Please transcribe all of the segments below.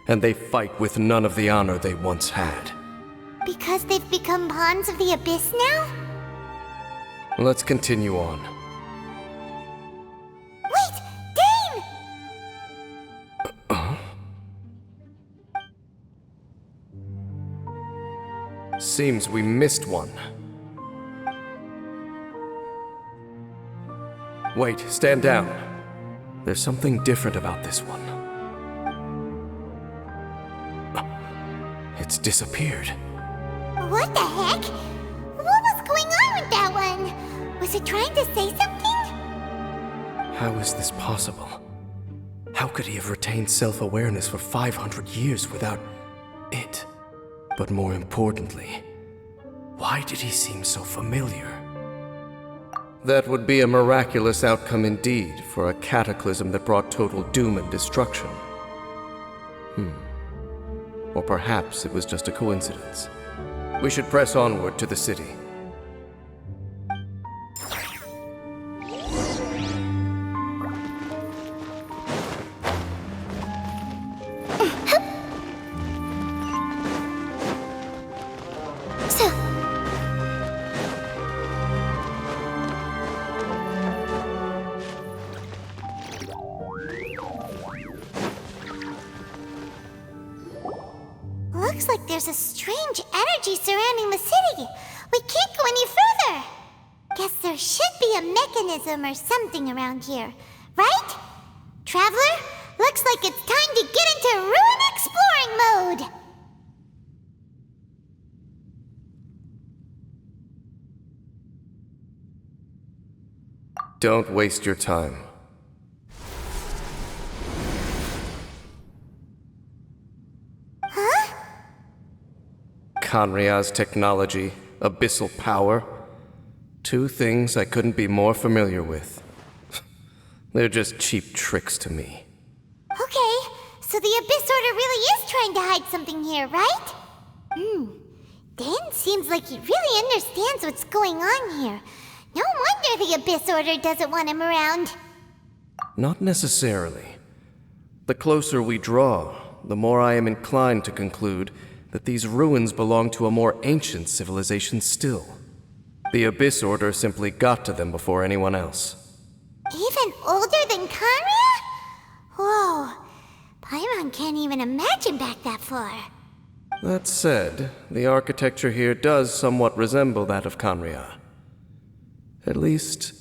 and they fight with none of the honor they once had. Because they've become pawns of the Abyss now? Let's continue on. Wait! Dane! Seems we missed one. Wait, stand down. There's something different about this one. It's disappeared. What the heck? What was going on with that one? Was it trying to say something? How is this possible? How could he have retained self-awareness for 500 years without it? But more importantly, why did he seem so familiar? That would be a miraculous outcome indeed for a cataclysm that brought total doom and destruction. Or perhaps it was just a coincidence. We should press onward to the city. Looks like there's a strange energy surrounding the city. We can't go any further. Guess there should be a mechanism or something around here, right? Traveler, looks like it's time to get into ruin exploring mode. Don't waste your time. Kanria's technology, abyssal power. Two things I couldn't be more familiar with. They're just cheap tricks to me. Okay, so the Abyss Order really is trying to hide something here, right? Dan seems like he really understands what's going on here. No wonder the Abyss Order doesn't want him around. Not necessarily. The closer we draw, the more I am inclined to conclude that these ruins belong to a more ancient civilization still. The Abyss Order simply got to them before anyone else. Even older than Kanria? Whoa, Paimon can't even imagine back that far. That said, the architecture here does somewhat resemble that of Kanria. At least,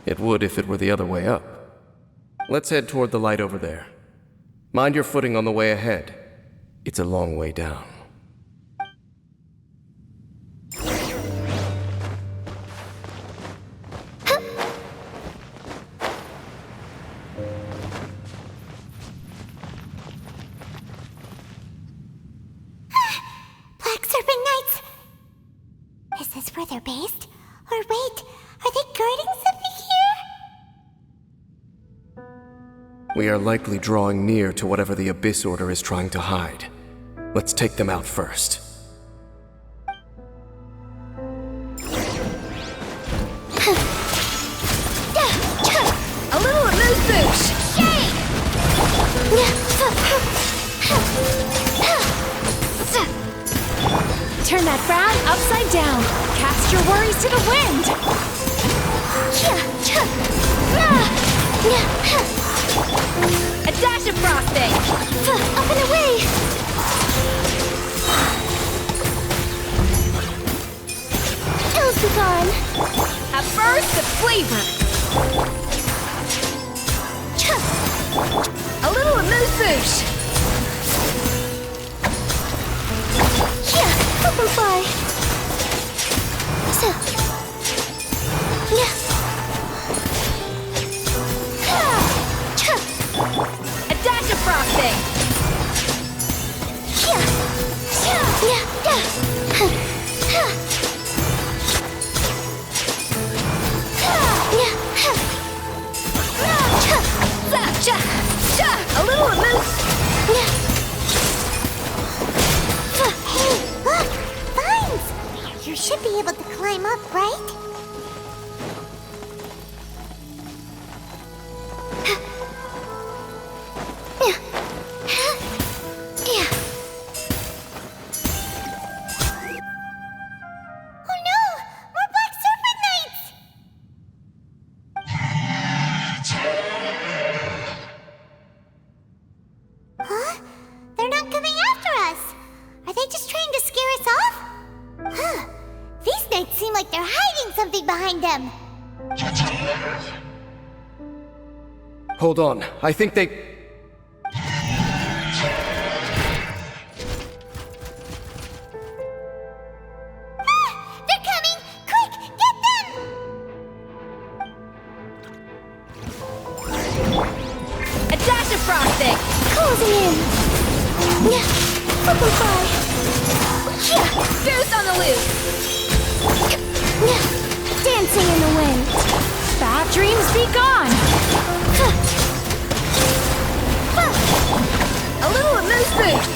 it would if it were the other way up. Let's head toward the light over there. Mind your footing on the way ahead. It's a long way down. Is this where they're based? Or wait, are they guarding something here? We are likely drawing near to whatever the Abyss Order is trying to hide. Let's take them out first. A little amuse-bouche! Shake! Turn that frown upside down. Cast your worries to the wind. A dash of frosting. Up and away! It'll be gone. A burst of flavor. A little amuse-bouche. Up and fly. A dash of frosting. A little amuse. Hey, look! Vines! You should be able to climb up, right? coming after us? Are they just trying to scare us off? Huh. These knights seem like they're hiding something behind them. Hold on, I think they... They're coming! Quick, get them! A dash of frosting! Closing in. Yeah, simplify. Goose on the loose! Yeah, dancing in the wind. Bad dreams be gone! A little of moose boost!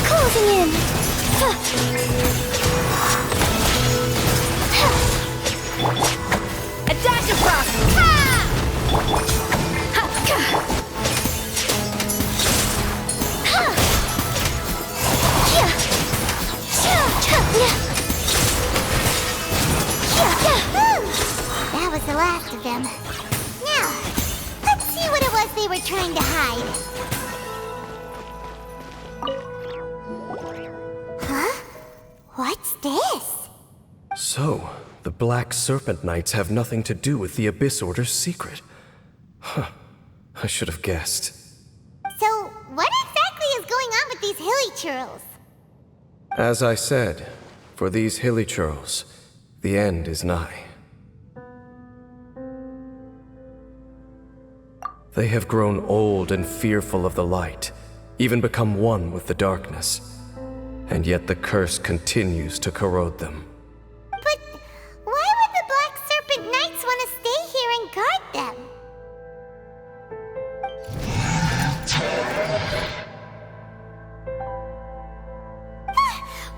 Closing in. A dash of frost! That was the last of them. Now, let's see what it was they were trying to hide. Huh? What's this? So, the Black Serpent Knights have nothing to do with the Abyss Order's secret. Huh. I should have guessed. So, what exactly is going on with these hilly churls? As I said, for these hilly churls, the end is nigh. They have grown old and fearful of the light, even become one with the darkness. And yet the curse continues to corrode them. But why would the Black Serpent Knights want to stay here and guard them?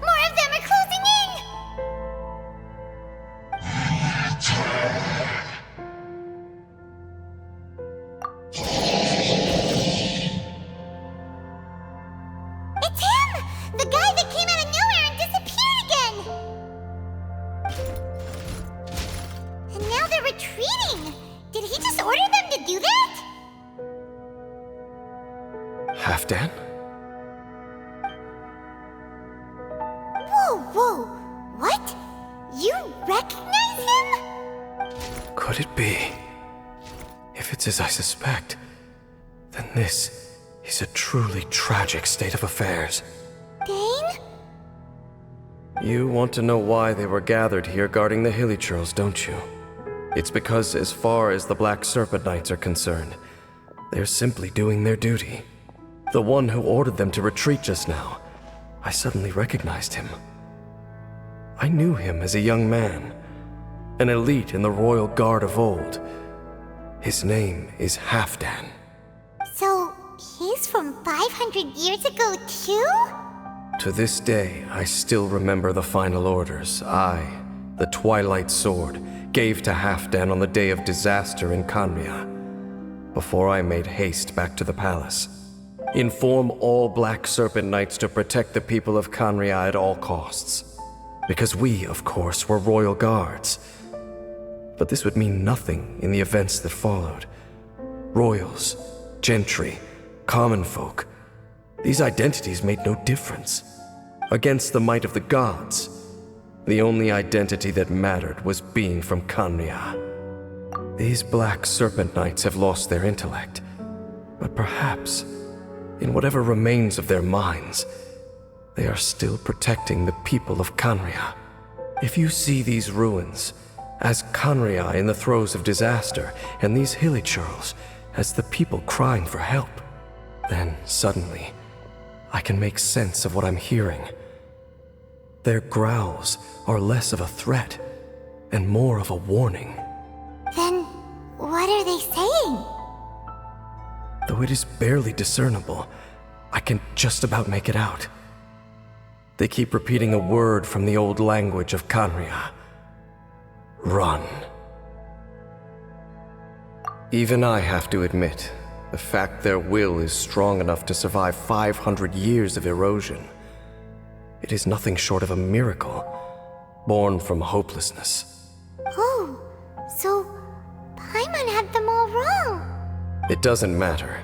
More of them are closing in! It's him! The guy that came out of nowhere and disappeared again! And now they're retreating! Did he just order them to do that? Halfdan? Whoa! What? You recognize him? Could it be? If it's as I suspect, then this is a truly tragic state of affairs. Dane? You want to know why they were gathered here guarding the hilly churls, don't you? It's because as far as the Black Serpent Knights are concerned, they're simply doing their duty. The one who ordered them to retreat just now, I suddenly recognized him. I knew him as a young man, an elite in the royal guard of old. His name is Halfdan. So, he's from 500 years ago too? To this day, I still remember the final orders I, the Twilight Sword, gave to Halfdan on the day of disaster in Khanria, before I made haste back to the palace. Inform all Black Serpent Knights to protect the people of Khanria at all costs. Because we, of course, were royal guards. But this would mean nothing in the events that followed. Royals, gentry, common folk, these identities made no difference. Against the might of the gods, the only identity that mattered was being from Khanria. These Black Serpent Knights have lost their intellect, but perhaps, in whatever remains of their minds, they are still protecting the people of Khanria. If you see these ruins as Khanria in the throes of disaster, and these hilly churls as the people crying for help, then suddenly I can make sense of what I'm hearing. Their growls are less of a threat and more of a warning. Then, what are they saying? Though it is barely discernible, I can just about make it out. They keep repeating a word from the old language of Khanria. Run. Even I have to admit, The fact their will is strong enough to survive 500 years of erosion. It is nothing short of a miracle, born from hopelessness. Oh, so Paimon had them all wrong. It doesn't matter.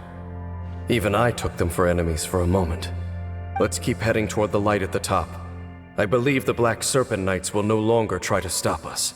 Even I took them for enemies for a moment. Let's keep heading toward the light at the top. I believe the Black Serpent Knights will no longer try to stop us.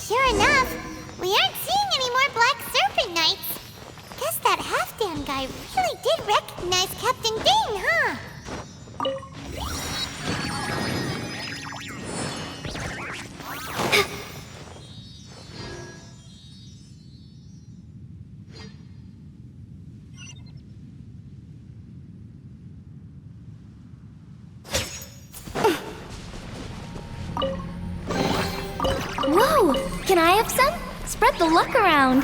Sure enough, we aren't seeing any more Black Serpent Knights. Guess that half-Dan guy really did recognize Captain Bing, huh? Whoa! Can I have some? Spread the luck around.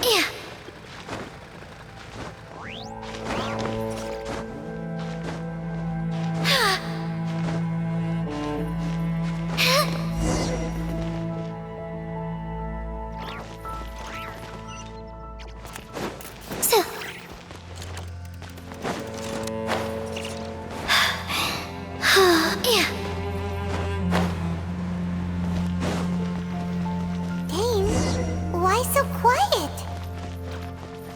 Yeah.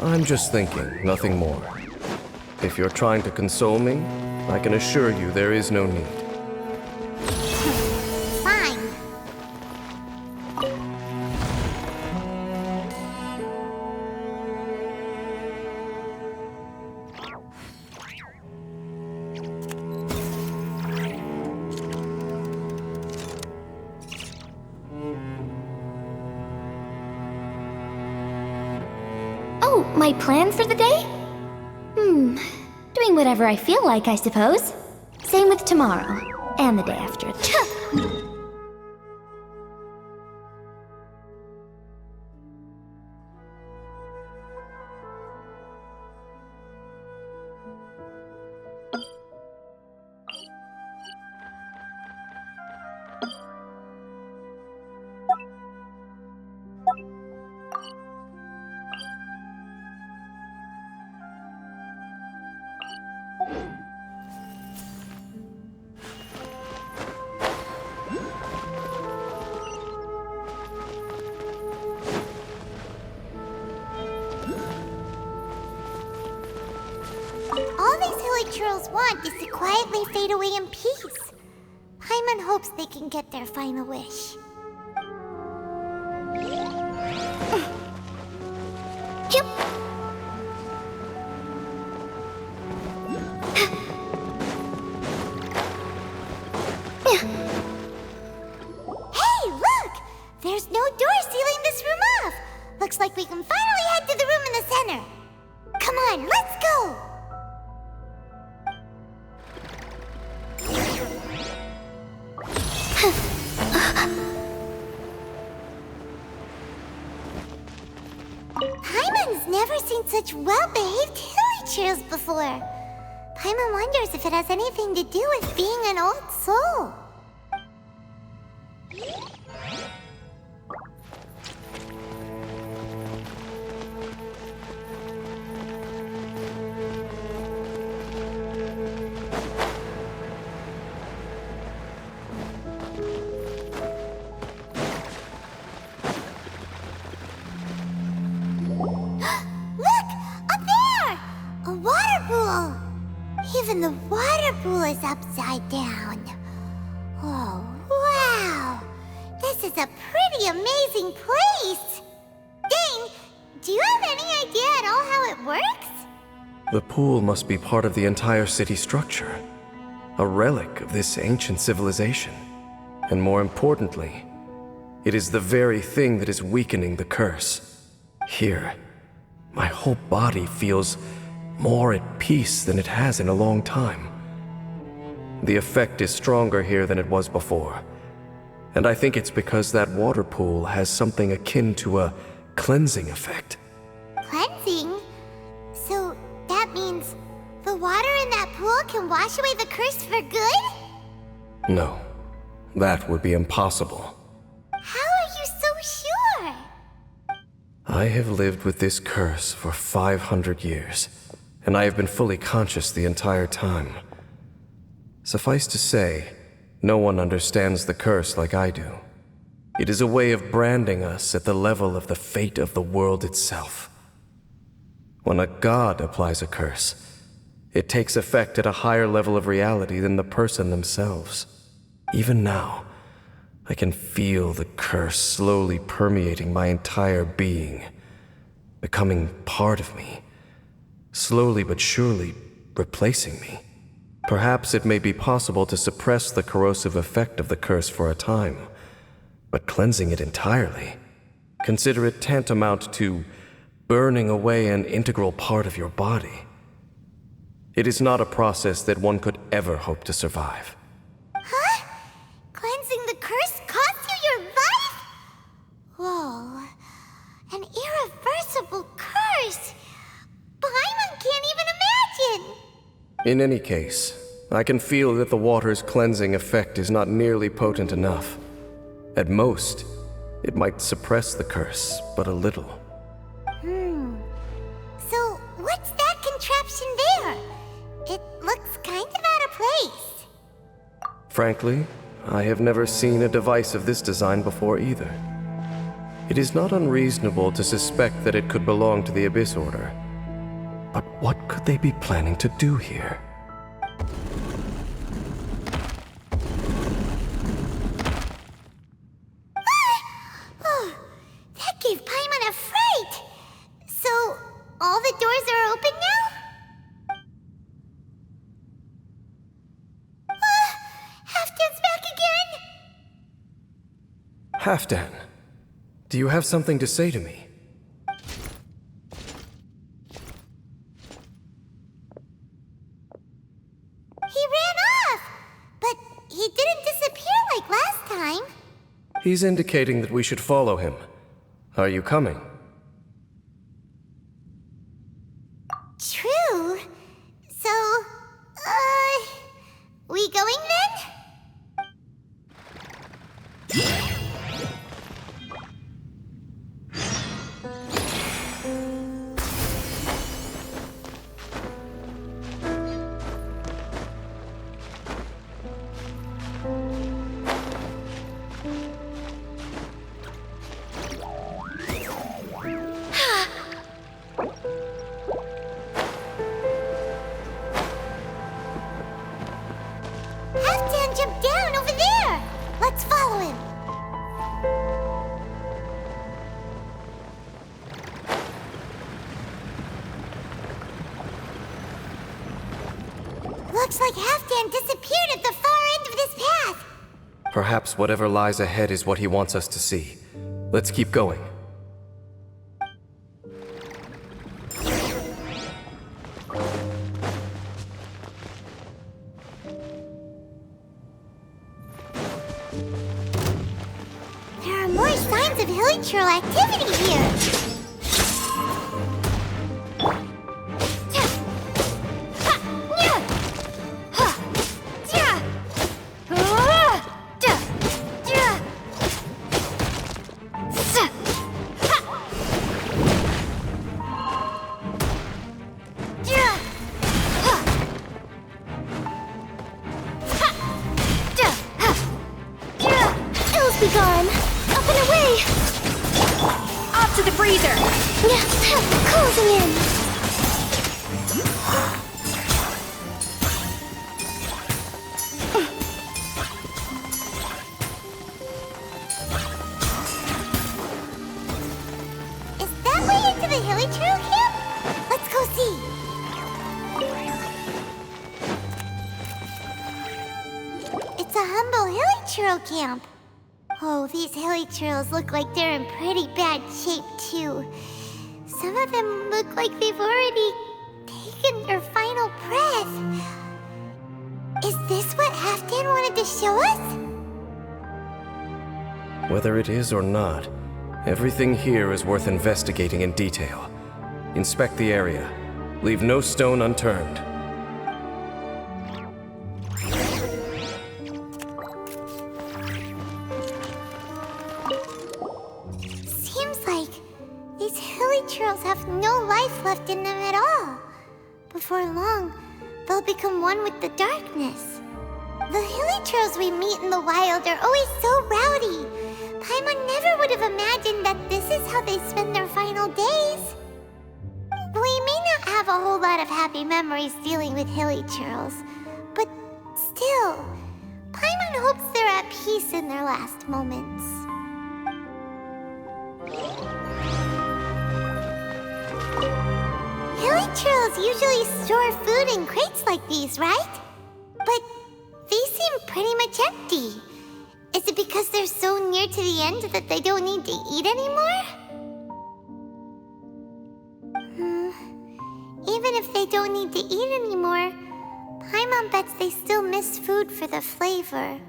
I'm just thinking, nothing more. If you're trying to console me, I can assure you there is no need. Fine. Oh, my plan for the day? Doing whatever I feel like, I suppose. Same with tomorrow, and the day after. All these hilly churls want is to quietly fade away in peace. Paimon hopes they can get their final wish. Yep. Hey, look! There's no door sealing this room off. Looks like we can finally head to the room in the center. Come on, let's go! seen such well-behaved hilichurls before. Paimon wonders if it has anything to do with being an old soul. Even the water pool is upside down. Oh, wow! This is a pretty amazing place! Dane, do you have any idea at all how it works? The pool must be part of the entire city structure. A relic of this ancient civilization. And more importantly, it is the very thing that is weakening the curse. Here, my whole body feels more at peace than it has in a long time. The effect is stronger here than it was before, and I think it's because that water pool has something akin to a cleansing effect. Cleansing? So that means the water in that pool can wash away the curse for good? No, that would be impossible. How are you so sure? I have lived with this curse for 500 years. And I have been fully conscious the entire time. Suffice to say, no one understands the curse like I do. It is a way of branding us at the level of the fate of the world itself. When a god applies a curse, it takes effect at a higher level of reality than the person themselves. Even now, I can feel the curse slowly permeating my entire being, becoming part of me. Slowly but surely replacing me. Perhaps it may be possible to suppress the corrosive effect of the curse for a time, but cleansing it entirely, consider it tantamount to burning away an integral part of your body. It is not a process that one could ever hope to survive. Huh? Cleansing the curse cost you your life? Whoa. An irreversible curse! Paimon can't even imagine! In any case, I can feel that the water's cleansing effect is not nearly potent enough. At most, it might suppress the curse, but a little. So, what's that contraption there? It looks kind of out of place. Frankly, I have never seen a device of this design before either. It is not unreasonable to suspect that it could belong to the Abyss Order. But what could they be planning to do here? That gave Paimon a fright! So, all the doors are open now? Halfdan's back again! Halfdan, do you have something to say to me? He's indicating that we should follow him. Are you coming? True. So, we going then? Looks like Halfdan disappeared at the far end of this path. Perhaps whatever lies ahead is what he wants us to see. Let's keep going. There are more signs of hilichurl activity here. to the freezer! Closing in! Is that way into the hilly trail camp? Let's go see. It's a humble hilly trail camp. Oh, these hilly trails look like they're in pretty bad shape, too. Some of them look like they've already taken their final breath. Is this what Halfdan wanted to show us? Whether it is or not, everything here is worth investigating in detail. Inspect the area. Leave no stone unturned. Seems like these hilly trails have no life left in them at all. Before long, they'll become one with the darkness. The hilly trails we meet in the wild are always so rowdy. Paimon never would have imagined that this is how they spend their final days. We may not have a whole lot of happy memories dealing with hilly trails, but still, Paimon hopes they're at peace in their last moments. Hilly trails usually store food in crates like these, right? But these seem pretty much empty. Is it because they're so near to the end that they don't need to eat anymore? Even if they don't need to eat anymore, Paimon bets they still miss food for the flavor.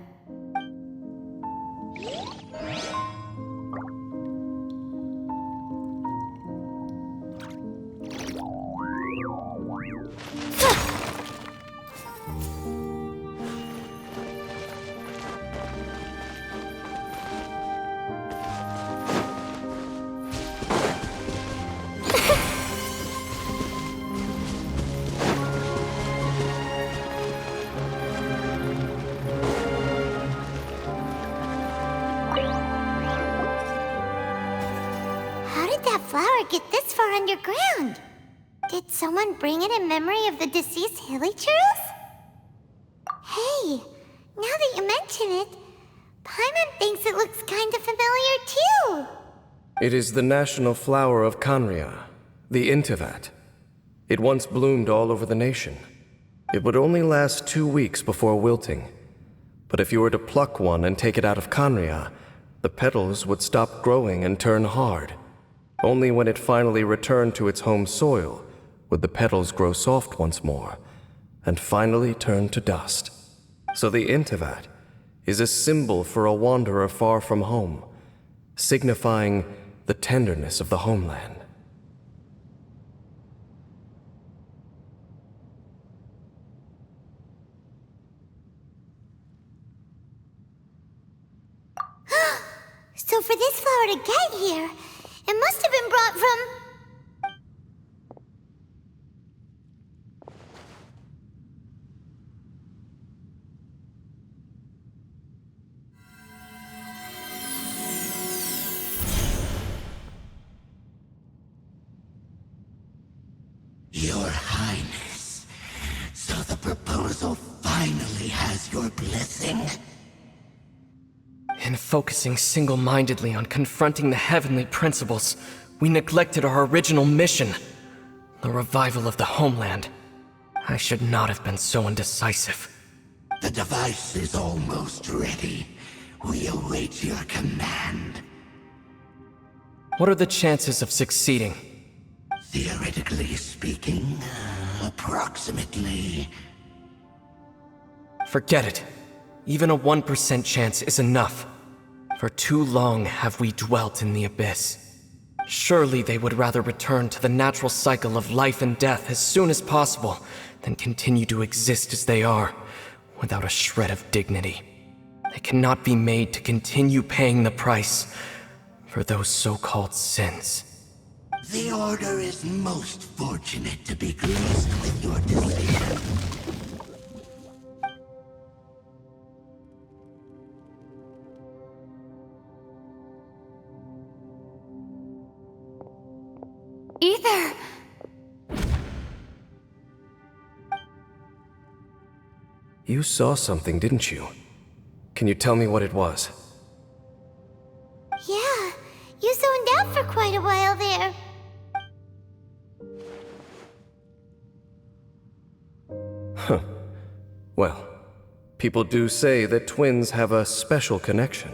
Flower get this far underground? Did someone bring it in memory of the deceased hilly churls? Hey, now that you mention it, Paimon thinks it looks kind of familiar too. It is the national flower of Canria, the Intivat. It once bloomed all over the nation. It would only last 2 weeks before wilting. But if you were to pluck one and take it out of Canria, the petals would stop growing and turn hard. Only when it finally returned to its home soil would the petals grow soft once more, and finally turn to dust. So the Intivat is a symbol for a wanderer far from home, signifying the tenderness of the homeland. So for this flower to get here, it must have been brought from... Your Highness, so the proposal finally has your blessing? In focusing single-mindedly on confronting the heavenly principles, we neglected our original mission, the revival of the homeland. I should not have been so indecisive. The device is almost ready. We await your command. What are the chances of succeeding? Theoretically speaking, approximately. Forget it. Even a 1% chance is enough. For too long have we dwelt in the abyss. Surely they would rather return to the natural cycle of life and death as soon as possible than continue to exist as they are, without a shred of dignity. They cannot be made to continue paying the price for those so-called sins. The Order is most fortunate to be graced with your decision. You saw something, didn't you? Can you tell me what it was? Yeah, you zoned out for quite a while there. Well, people do say that twins have a special connection.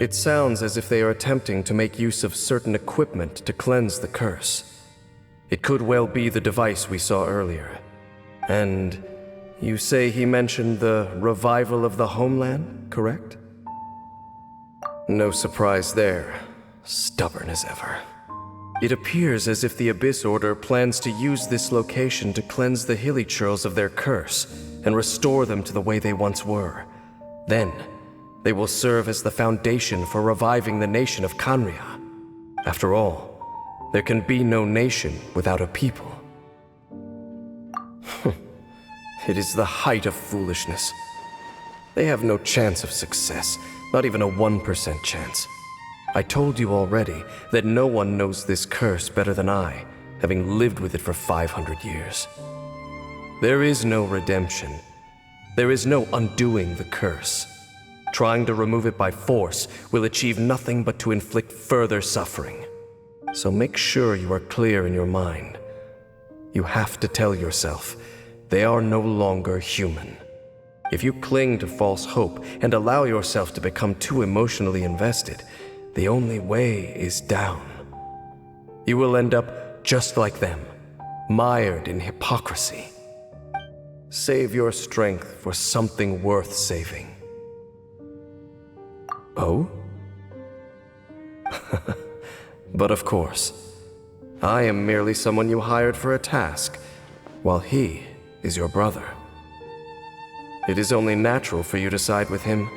It sounds as if they are attempting to make use of certain equipment to cleanse the curse. It could well be the device we saw earlier. And you say he mentioned the revival of the homeland, correct? No surprise there. Stubborn as ever. It appears as if the Abyss Order plans to use this location to cleanse the Hilichurls of their curse and restore them to the way they once were. Then, they will serve as the foundation for reviving the nation of Khaenri'ah. After all, there can be no nation without a people. It is the height of foolishness. They have no chance of success, not even a 1% chance. I told you already that no one knows this curse better than I, having lived with it for 500 years. There is no redemption. There is no undoing the curse. Trying to remove it by force will achieve nothing but to inflict further suffering. So make sure you are clear in your mind. You have to tell yourself, they are no longer human. If you cling to false hope and allow yourself to become too emotionally invested, the only way is down. You will end up just like them, mired in hypocrisy. Save your strength for something worth saving. Oh? But of course, I am merely someone you hired for a task, while he is your brother. It is only natural for you to side with him.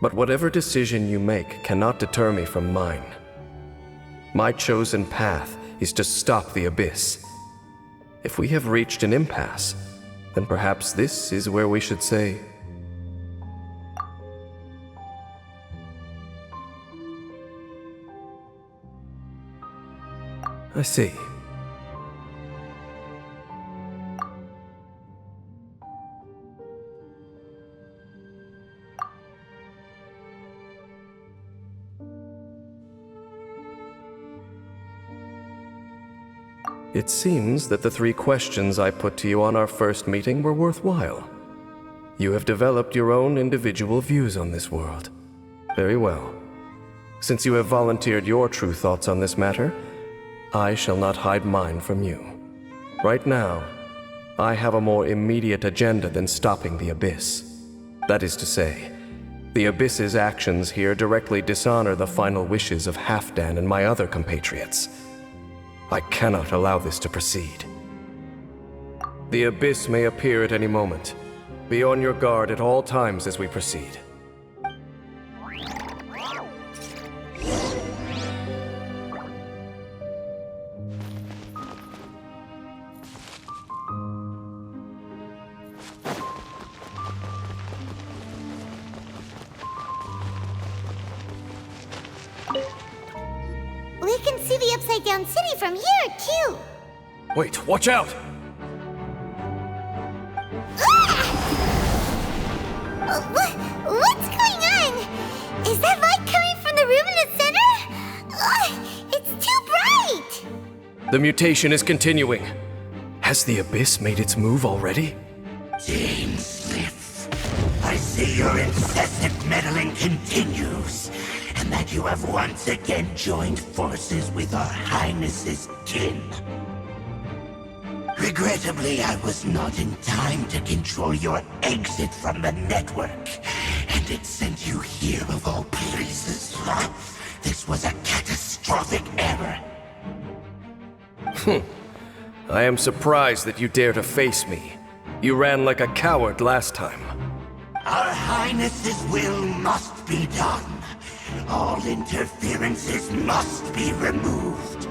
But whatever decision you make cannot deter me from mine. My chosen path is to stop the Abyss. If we have reached an impasse, then perhaps this is where we should say, I see. It seems that the 3 questions I put to you on our first meeting were worthwhile. You have developed your own individual views on this world. Very well. Since you have volunteered your true thoughts on this matter, I shall not hide mine from you. Right now, I have a more immediate agenda than stopping the Abyss. That is to say, the Abyss's actions here directly dishonor the final wishes of Halfdan and my other compatriots. I cannot allow this to proceed. The Abyss may appear at any moment. Be on your guard at all times as we proceed. We can see the Upside Down City from here, too. Wait, watch out! What's going on? Is that light coming from the room in the center? It's too bright! The mutation is continuing. Has the Abyss made its move already? Dame Sliff, I see your incessant meddling continues, and that you have once again joined forces with our Highness's kin. Regrettably, I was not in time to control your exit from the network, and it sent you here of all places. This was a catastrophic error. I am surprised that you dare to face me. You ran like a coward last time. Our Highness's will must be done. All interferences must be removed,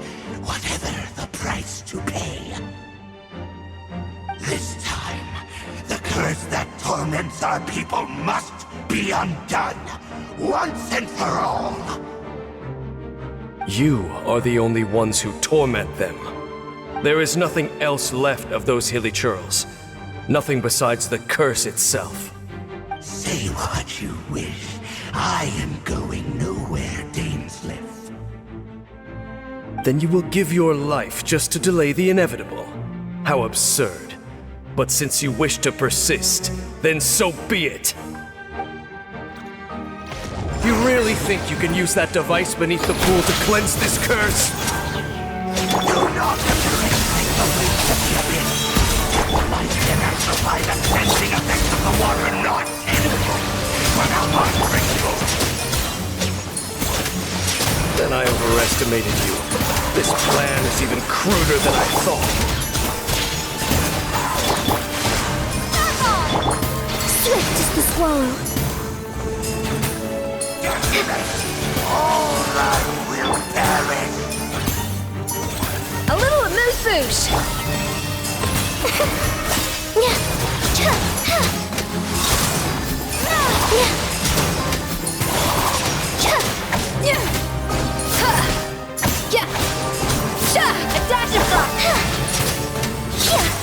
whatever the price to pay. This time, the curse that torments our people must be undone, once and for all. You are the only ones who torment them. There is nothing else left of those Hilichurls. Nothing besides the curse itself. Say what you wish. I am going nowhere, Dainsleif. Then you will give your life just to delay the inevitable. How absurd. But since you wish to persist, then so be it. You really think you can use that device beneath the pool to cleanse this curse? Do not underestimate the weight of the abyss. Life can amplify the cleansing effects of the water not tenfold, but unbreakable. Then I overestimated you. This plan is even cruder than I thought. Swift is the swallow. All life will perish. A little amuse-bouche.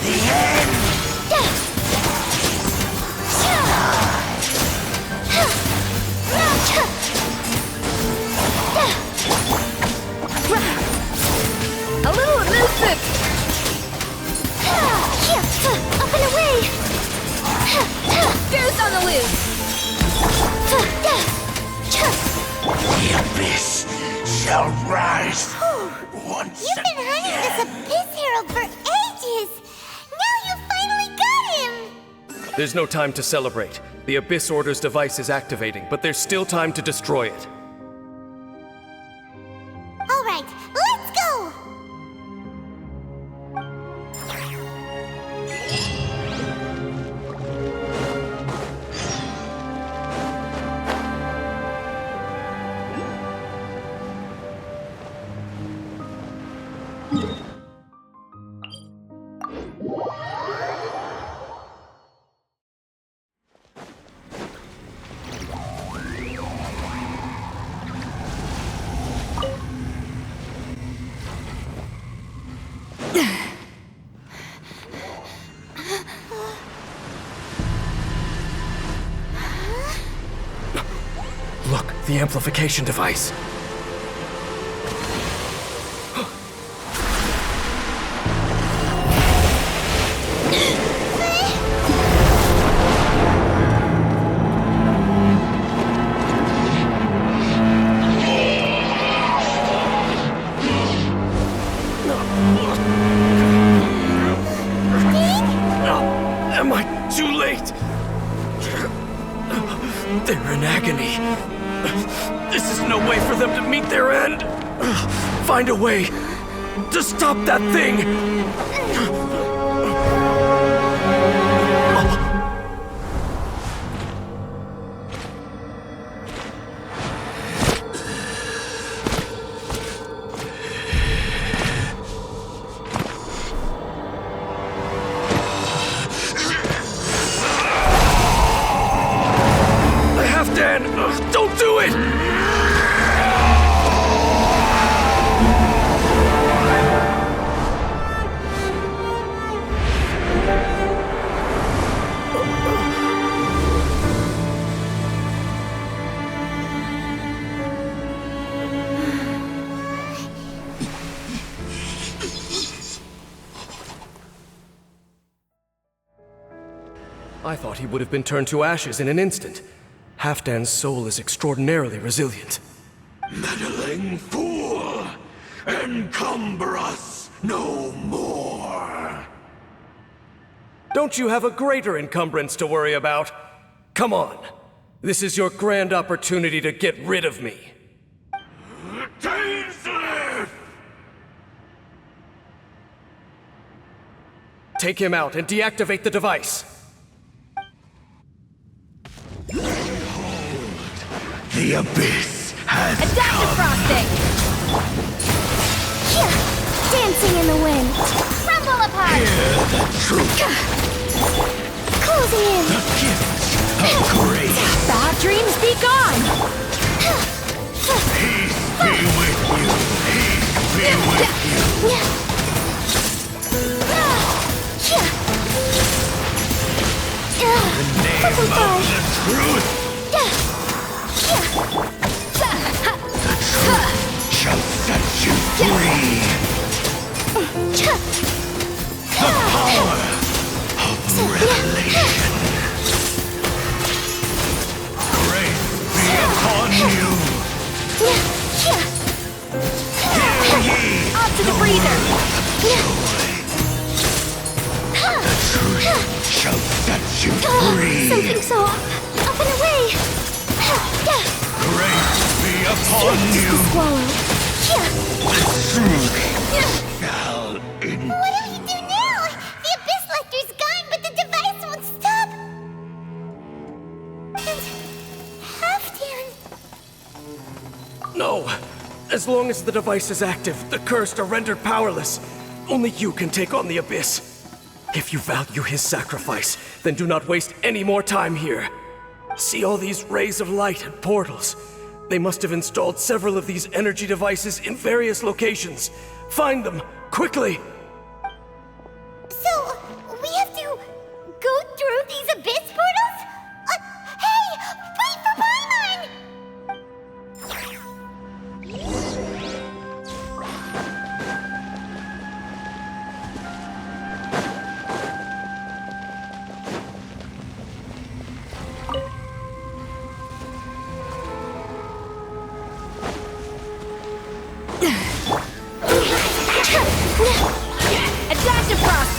The end. A little amuse-bouche. Up and away. Goose on the loose. The abyss shall rise once You've been hunting this Abyss Herald for ages! Now you finally got him! There's no time to celebrate. The Abyss Order's device is activating, but there's still time to destroy it. Alright, let's go! Look, the amplification device. Am I too late? They're in agony. This is no way for them to meet their end. Find a way to stop that thing. Dan, don't do it! I thought he would have been turned to ashes in an instant. Halfdan's soul is extraordinarily resilient. Meddling fool! Encumber us no more! Don't you have a greater encumbrance to worry about? Come on. This is your grand opportunity to get rid of me. Dainsleif! Take him out and deactivate the device. The abyss has Adaptive frosting! Dancing in the wind. Crumble apart! hear the truth. Closing in. The gifts of grace. Bad dreams be gone! Peace be with you. Peace be with you. truth shall set you free. The power of revelation. Grace be upon you. Hear ye Off to the breather! the truth shall set you free. Something so up and away! Grace be upon you. Swallow. The truth shall endure. What do we do now? The Abyss Lecter's gone, but the device won't stop. And Halfdan. No! As long as the device is active, the cursed are rendered powerless. Only you can take on the Abyss. If you value his sacrifice, then do not waste any more time here. See all these rays of light and portals? They must have installed several of these energy devices in various locations. Find them, quickly! So, we have to go through these Abyss portals? Hey! Wait for Paimon! A dash across!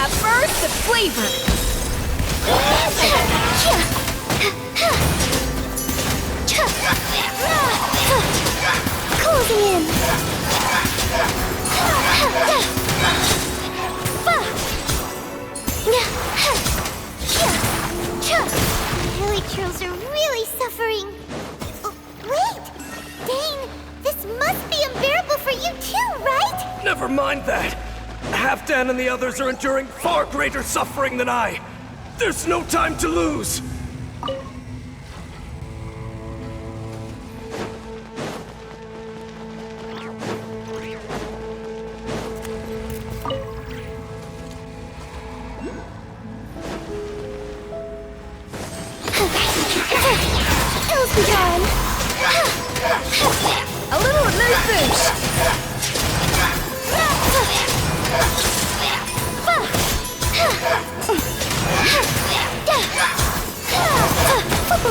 A burst of flavor! Closing in! Helichurls are really suffering. Oh, wait! Dane, this must be unbearable for you too, right? Never mind that! Halfdan and the others are enduring far greater suffering than I! There's no time to lose! Ills be gone! A little mood boost!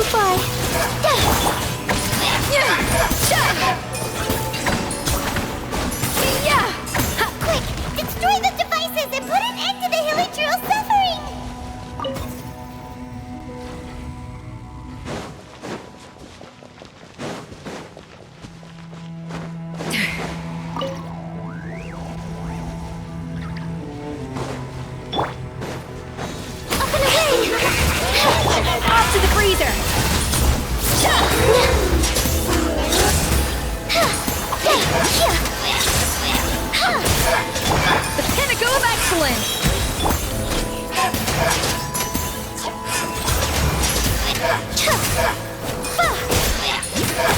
Fly! Quick! Destroy the devices and put an end to the Helichurl suffering! Up and away! Off to the freezer! The pinnacle of excellence!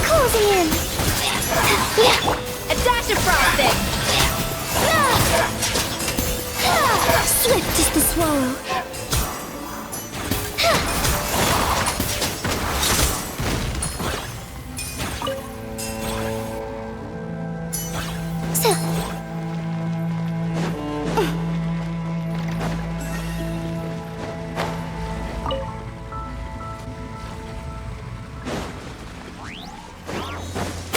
Closing in! A dash of frosting! Swift as the swallow!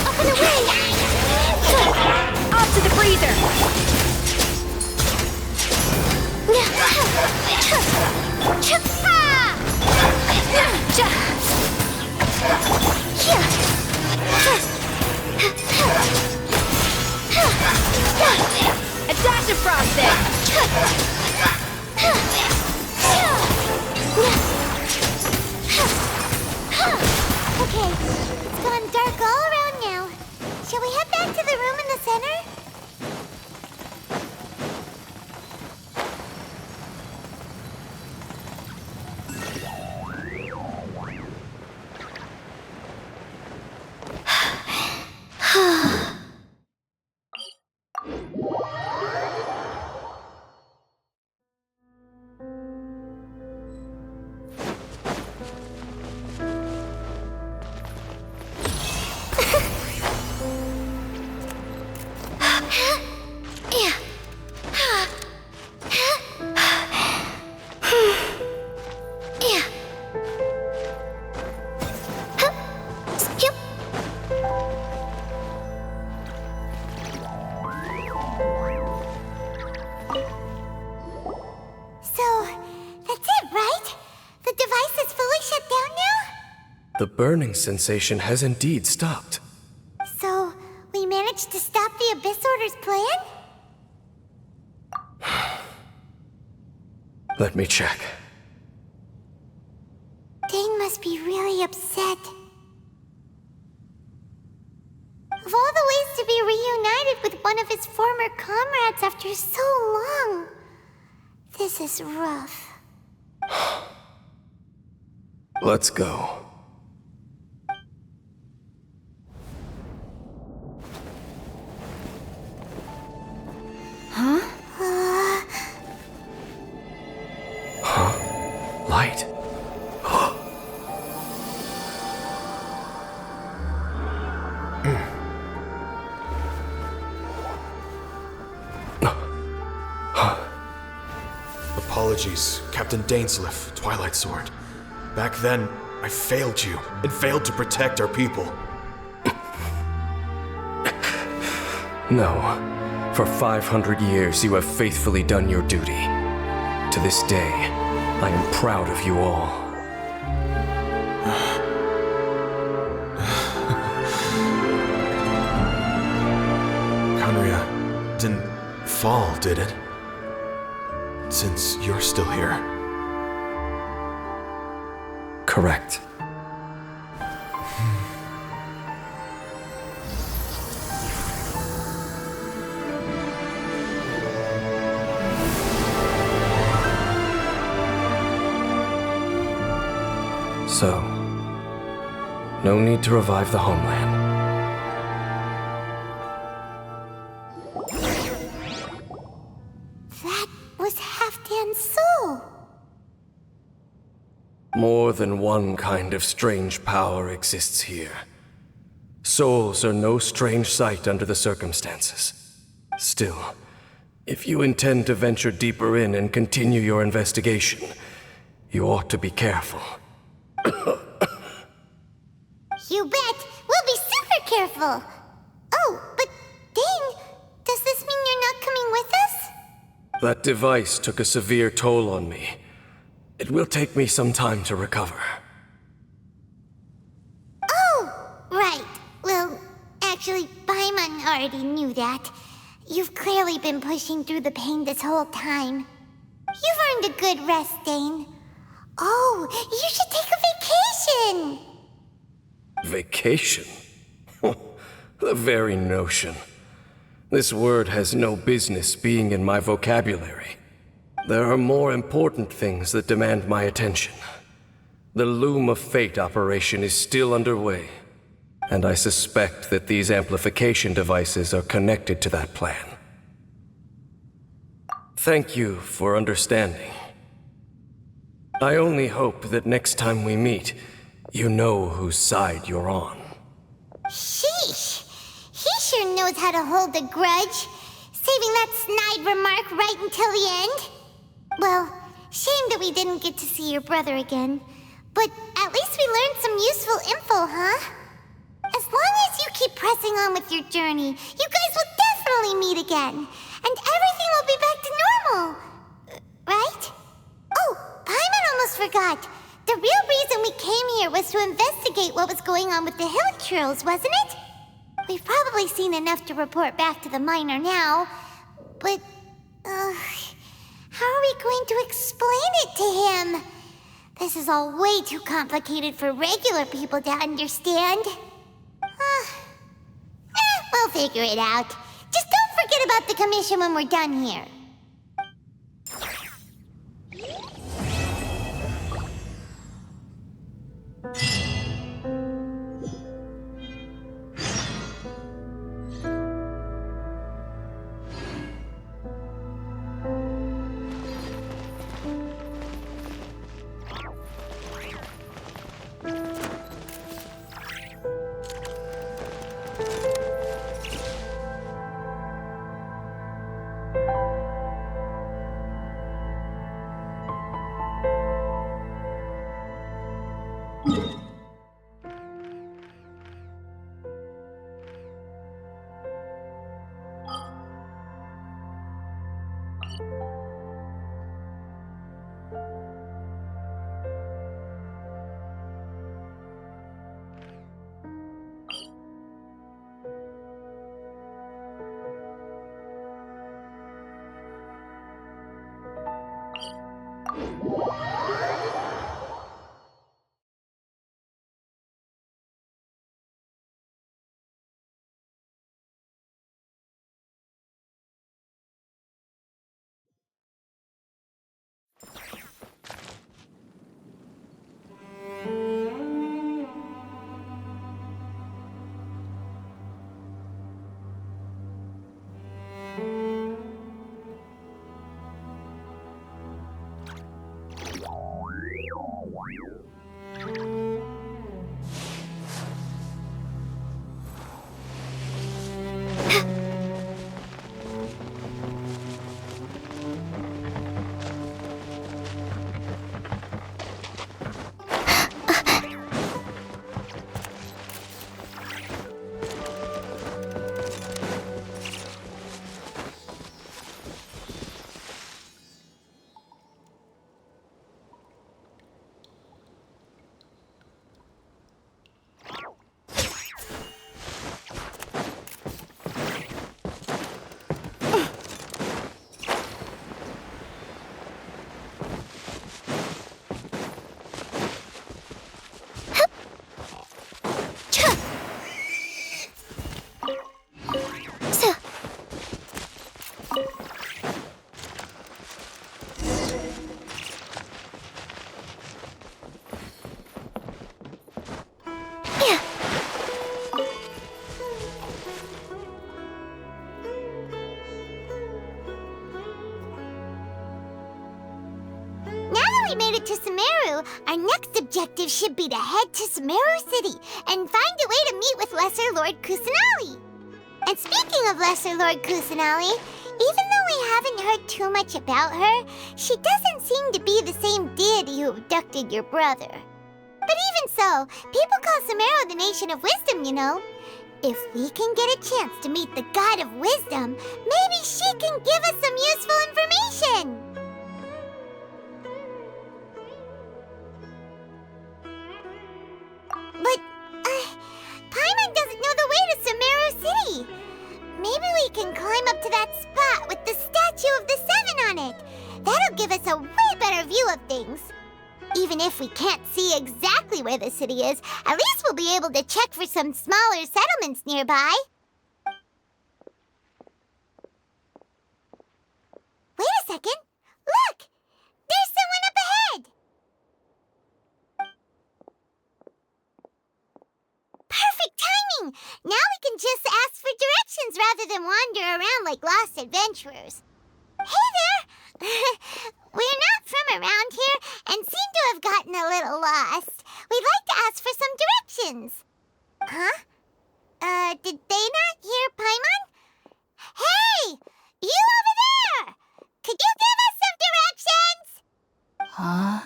Up and away! Off to the freezer! A dash of frosting! Okay, it's gone dark all around now. Shall we head back to the room in the center? The burning sensation has indeed stopped. So, we managed to stop the Abyss Order's plan? Let me check. Dane must be really upset. Of all the ways to be reunited with one of his former comrades after so long, this is rough. Let's go. Light. Apologies, Captain Dainsleif, Twilight Sword. Back then, I failed you, and failed to protect our people. No. For 500 years, you have faithfully done your duty. To this day, I am proud of you all. Conria didn't fall, did it? Since you're still here. Correct. So, no need to revive the homeland. That was Halfdan's soul. More than one kind of strange power exists here. Souls are no strange sight under the circumstances. Still, if you intend to venture deeper in and continue your investigation, you ought to be careful. You bet! We'll be super careful! Oh, but Dane, does this mean you're not coming with us? That device took a severe toll on me. It will take me some time to recover. Oh, right. Well, actually, Paimon already knew that. You've clearly been pushing through the pain this whole time. You've earned a good rest, Dane. Oh, you should take a vacation! Vacation? The very notion. This word has no business being in my vocabulary. There are more important things that demand my attention. The Loom of Fate operation is still underway, and I suspect that these amplification devices are connected to that plan. Thank you for understanding. I only hope that next time we meet, you know whose side you're on. Sheesh! He sure knows how to hold a grudge, saving that snide remark right until the end. Well, shame that we didn't get to see your brother again, but at least we learned some useful info, huh? As long as you keep pressing on with your journey, you guys will definitely meet again, and everything will be back to normal. Right? Oh, Paimon almost forgot. The real reason we came here was to investigate what was going on with the Hilichurls, wasn't it? We've probably seen enough to report back to the miner now, but, how are we going to explain it to him? This is all way too complicated for regular people to understand. We'll figure it out. Just don't forget about the commission when we're done here. we made it to Sumeru, our next objective should be to head to Sumeru City and find a way to meet with Lesser Lord Kusanali. And speaking of Lesser Lord Kusanali, even though we haven't heard too much about her, she doesn't seem to be the same deity who abducted your brother. But even so, people call Sumeru the Nation of Wisdom, you know. If we can get a chance to meet the God of Wisdom, maybe she can give us some useful information. But, Paimon doesn't know the way to Sumeru City. Maybe we can climb up to that spot with the statue of the Seven on it. That'll give us a way better view of things. Even if we can't see exactly where the city is, at least we'll be able to check for some smaller settlements nearby. Wait a second. Look! There's someone up ahead! Perfect timing! Now we can just ask for directions rather than wander around like lost adventurers. Hey there! We're not from around here and seem to have gotten a little lost. We'd like to ask for some directions. Huh? Did they not hear Paimon? Hey! You over there! Could you give us some directions? Huh?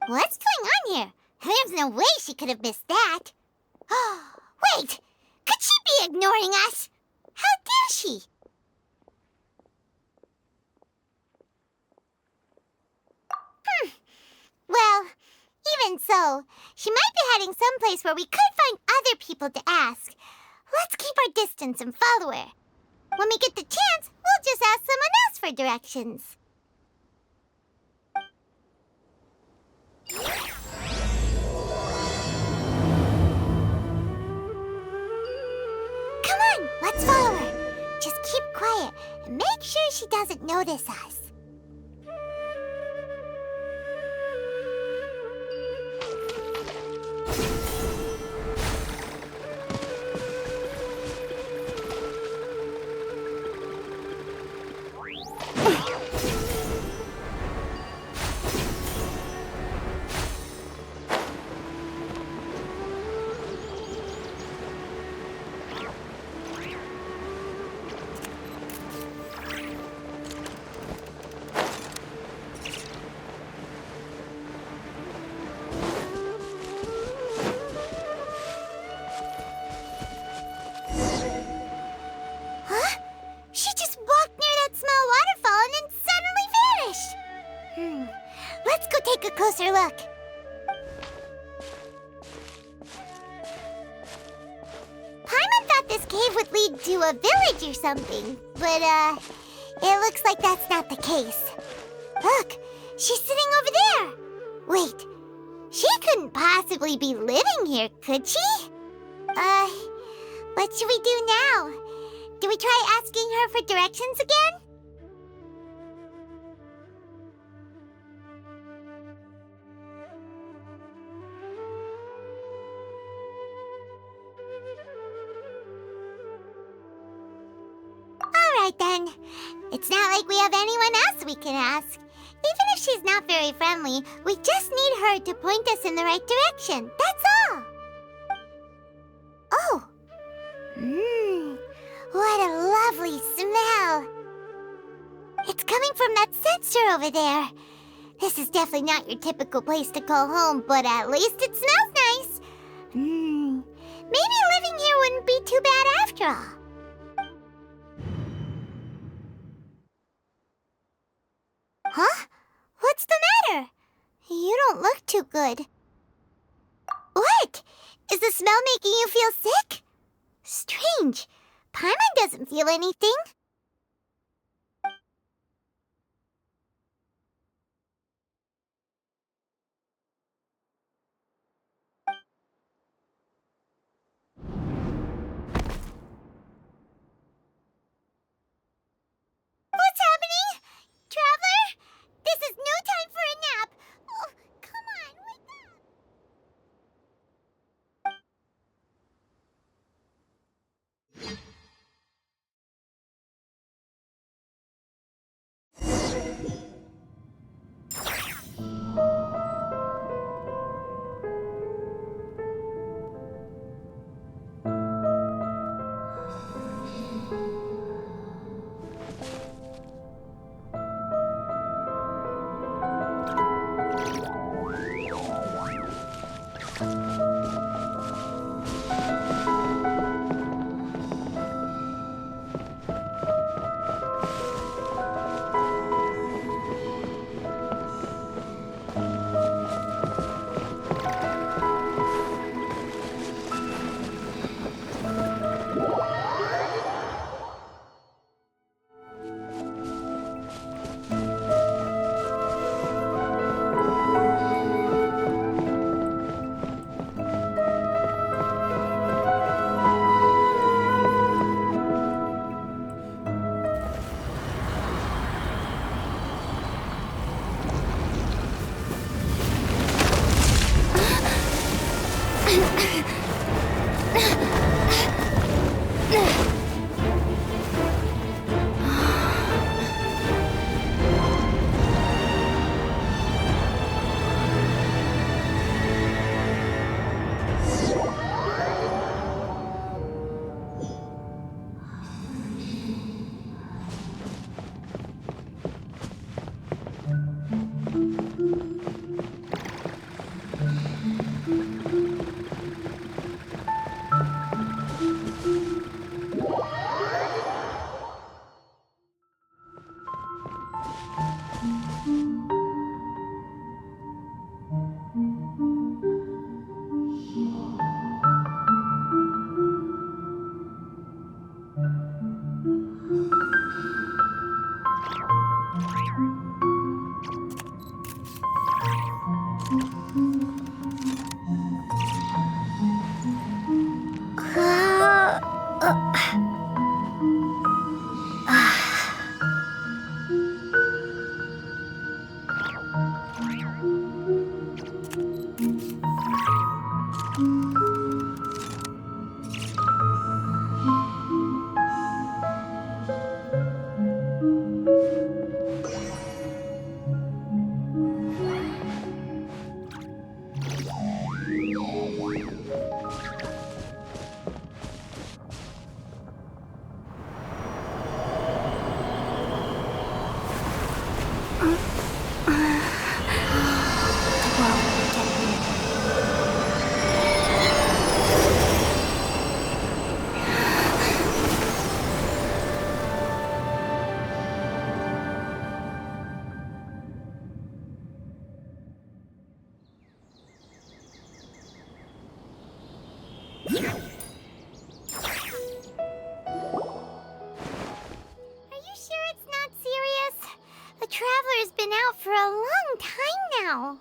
What's going on here? There's no way she could have missed that. Wait! Could she be ignoring us? How dare she? Well, even so, she might be heading someplace where we could find other people to ask. Let's keep our distance and follow her. When we get the chance, we'll just ask someone else for directions. Come on, let's follow her. Just keep quiet and make sure she doesn't notice us. Let's go take a closer look. Paimon thought this cave would lead to a village or something, but, it looks like that's not the case. Look, she's sitting over there. Wait, she couldn't possibly be living here, could she? What should we do now? Do we try asking her for directions again? Alright then. It's not like we have anyone else we can ask. Even if she's not very friendly, we just need her to point us in the right direction. That's all. Oh. What a lovely smell. It's coming from that sensor over there. This is definitely not your typical place to call home, but at least it smells nice. Maybe living here wouldn't be too bad after all. Huh? What's the matter? You don't look too good. What? Is the smell making you feel sick? Strange. Paimon doesn't feel anything. for a long time now.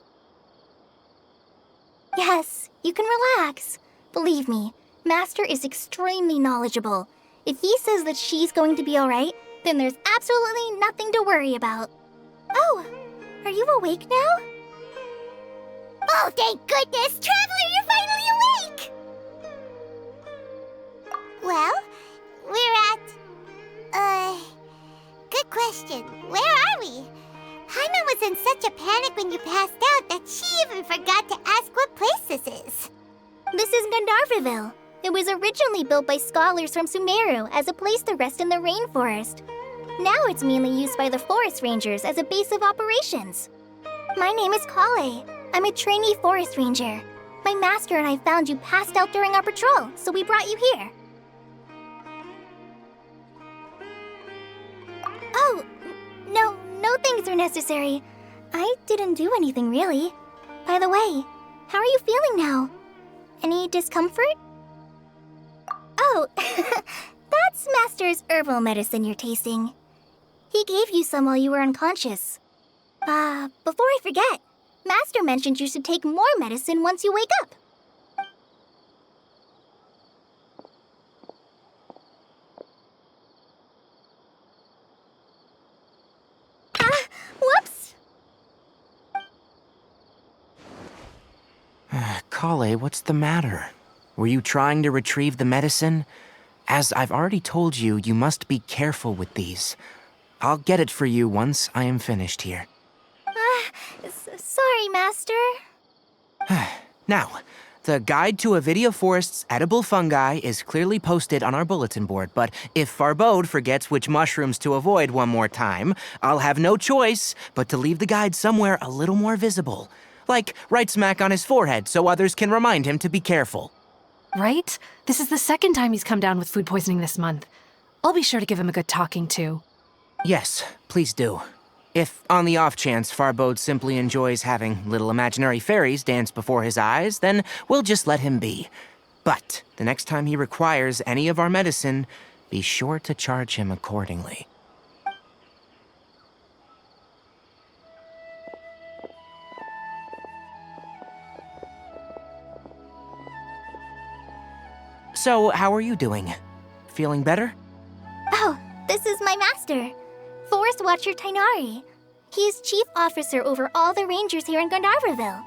Yes, you can relax. Believe me, Master is extremely knowledgeable. If he says that she's going to be alright, then there's absolutely nothing to worry about. Oh, are you awake now? Oh, thank goodness! Traveler, you're finally awake! Well, we're at... Good question. Where are we? Paimon was in such a panic when you passed out that she even forgot to ask what place this is. This is Gandharvaville. It was originally built by scholars from Sumeru as a place to rest in the rainforest. Now it's mainly used by the forest rangers as a base of operations. My name is Kale. I'm a trainee forest ranger. My master and I found you passed out during our patrol, so we brought you here. Oh, no things are necessary. I didn't do anything really. By the way, how are you feeling now? Any discomfort? Oh, that's Master's herbal medicine you're tasting. He gave you some while you were unconscious. Before I forget, Master mentioned you should take more medicine once you wake up. Whoops! Kale, what's the matter? Were you trying to retrieve the medicine? As I've already told you, you must be careful with these. I'll get it for you once I am finished here. Sorry, Master. Now, the Guide to Avidia Forest's edible fungi is clearly posted on our bulletin board, but if Farbode forgets which mushrooms to avoid one more time, I'll have no choice but to leave the guide somewhere a little more visible. Like right smack on his forehead so others can remind him to be careful. Right? This is the second time he's come down with food poisoning this month. I'll be sure to give him a good talking to. Yes, please do. If, on the off chance, Farbode simply enjoys having little imaginary fairies dance before his eyes, then we'll just let him be. But the next time he requires any of our medicine, be sure to charge him accordingly. So, how are you doing? Feeling better? Oh, this is my master, Forest Watcher Tainari. He is chief officer over all the rangers here in Gandharvaville.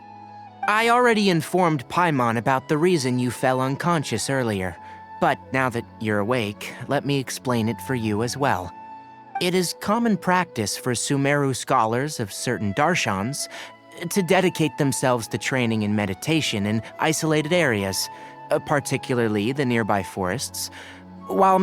I already informed Paimon about the reason you fell unconscious earlier. But now that you're awake, let me explain it for you as well. It is common practice for Sumeru scholars of certain darshans to dedicate themselves to training in meditation in isolated areas, particularly the nearby forests, while